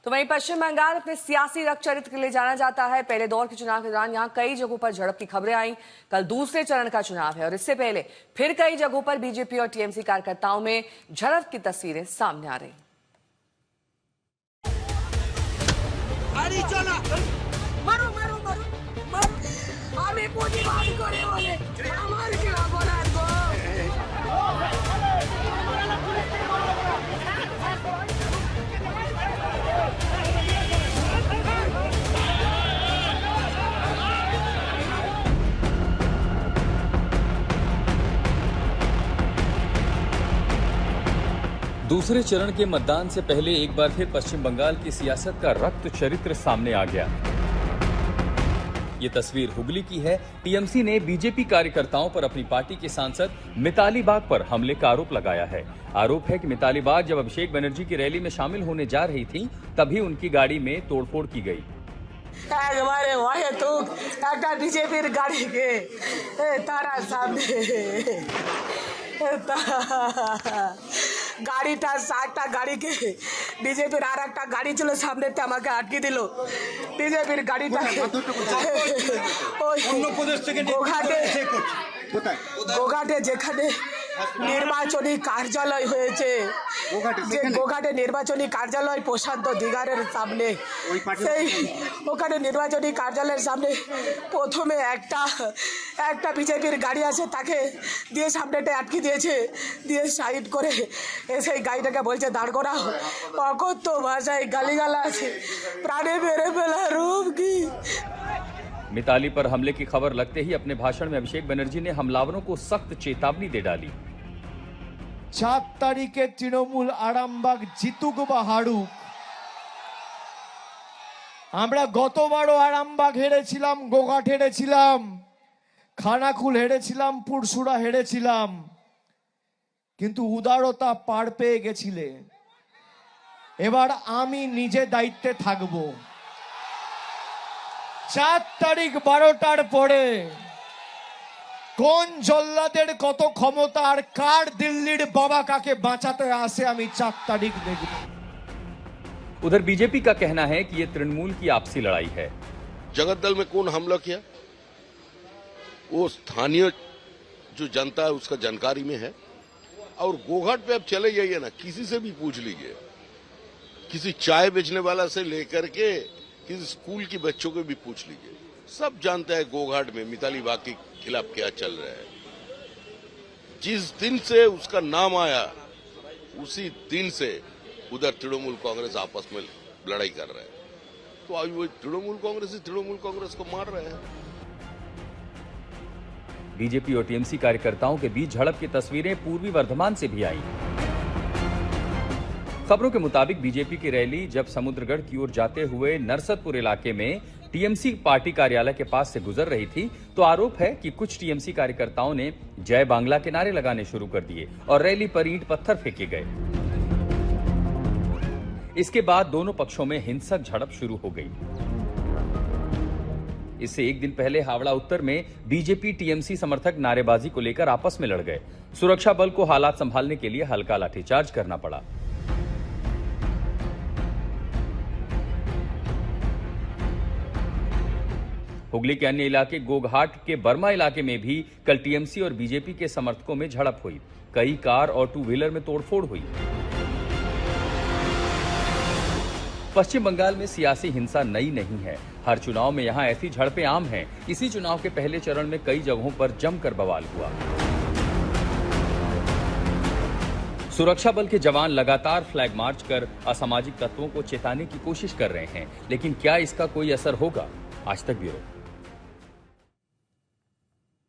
तो वहीं पश्चिम बंगाल अपने सियासी रक्त चरित्र के लिए जाना जाता है। पहले दौर के चुनाव के दौरान यहां कई जगहों पर झड़प की खबरें आई। कल दूसरे चरण का चुनाव है और इससे पहले फिर कई जगहों पर बीजेपी और टीएमसी कार्यकर्ताओं में झड़प की तस्वीरें सामने आ रही। दूसरे चरण के मतदान से पहले एक बार फिर पश्चिम बंगाल की सियासत का रक्त चरित्र सामने आ गया। ये तस्वीर हुगली की है। टीएमसी ने बीजेपी कार्यकर्ताओं पर अपनी पार्टी के सांसद मिताली बाग पर हमले का आरोप लगाया है। आरोप है कि मिताली बाग जब अभिषेक बनर्जी की रैली में शामिल होने जा रही थी, तभी उनकी गाड़ी में तोड़फोड़ की गई। बीजेपी गाड़ी के तारा सामने গাড়িটা 60টা গাড়িকে বিজেপির আর একটা গাড়ি ছিল সামনেতে আমাকে আটকে দিল। বিজেপির গাড়িটা অন্য প্রদেশ থেকে গোঘাটে যেখানে নির্বাচনী কার্যালয় হয়েছে, যে গোঘাটে নির্বাচনী কার্যালয় প্রশান্ত দিগারের সামনে, সেই ওখানে নির্বাচনী কার্যালয়ের সামনে প্রথমে একটা বিজেপির গাড়ি আছে, তাকে দিয়ে সামনেটা আটকে দিয়েছে, দিয়ে সাইড করে এসে গাড়িটাকে বলছে দাঁড় করাও। অকথ্য ভাষায় গালিগালাজ, প্রাণে মেরে ফেলা রূপ কি। मिताली पर हमले की खबर लगते ही अपने भाषण में अभिषेक बनर्जी ने हमलावरों को सख्त चेतावनी दे डाली। 7 तारीखे तृणमूल आरामबाग जितुक बा हारुक, আমরা গতবারও আরামবাগ হেরেছিলাম, গোঘাট হেরেছিলাম, খানাকুল হেরেছিলাম, পুরসুরা হেরেছিলাম, কিন্তু উদারতা পার পেয়ে গেছিলে। এবার আমি নিজে দায়িত্বে থাকব। 4 তারিখ 12টার পরে কোন জল্লাদের কত ক্ষমতা আর কার দিল্লির বাবা কাকে বাঁচাতে আসে আমি 4 তারিখ দেখব। उधर बीजेपी का कहना है कि ये तृणमूल की आपसी लड़ाई है। जगतदल में कौन हमला किया वो स्थानीय जो जनता है उसका जानकारी में है। और गोघाट पे अब चले जाइए ना, किसी से भी पूछ लीजिए, किसी चाय बेचने वाला से लेकर के किसी स्कूल के बच्चों को भी पूछ लीजिए, सब जानते हैं गोघाट में मिताली बाग के खिलाफ क्या चल रहा है। जिस दिन से उसका नाम आया उसी दिन से उधर तृणमूल कांग्रेस आपस में लड़ाई कर रहे हैं। तो अभी वो तृणमूल कांग्रेस को मार रहे हैं। बीजेपी और टीएमसी कार्यकर्ताओं के बीच झड़प की तस्वीरें पूर्वी वर्धमान से भी आई। खबरों के मुताबिक बीजेपी की रैली जब समुद्रगढ़ की ओर जाते हुए नरसतपुर इलाके में टीएमसी पार्टी कार्यालय के पास से गुजर रही थी, तो आरोप है कि कुछ टीएमसी कार्यकर्ताओं ने जय बांग्ला के नारे लगाने शुरू कर दिए और रैली पर ईंट पत्थर फेंके गए। इसके बाद दोनों पक्षों में हिंसक झड़प शुरू हो गई। इससे एक दिन पहले हावड़ा उत्तर में बीजेपी टीएमसी समर्थक नारेबाजी को लेकर आपस में लड़ गए। सुरक्षा बल को हालात संभालने के लिए हल्का लाठीचार्ज करना पड़ा। हुगली के अन्य इलाके गोघाट के बर्मा इलाके में भी कल टीएमसी और बीजेपी के समर्थकों में झड़प हुई। कई कार और 2 व्हीलर में तोड़फोड़ हुई। पश्चिम बंगाल में सियासी हिंसा नई नहीं है। हर चुनाव में यहां ऐसी झड़पें आम हैं। इसी चुनाव के पहले चरण में कई जगहों पर जमकर बवाल हुआ। सुरक्षा बल के जवान लगातार फ्लैग मार्च कर असामाजिक तत्वों को चेताने की कोशिश कर रहे हैं, लेकिन क्या इसका कोई असर होगा? आज तक ब्यूरो।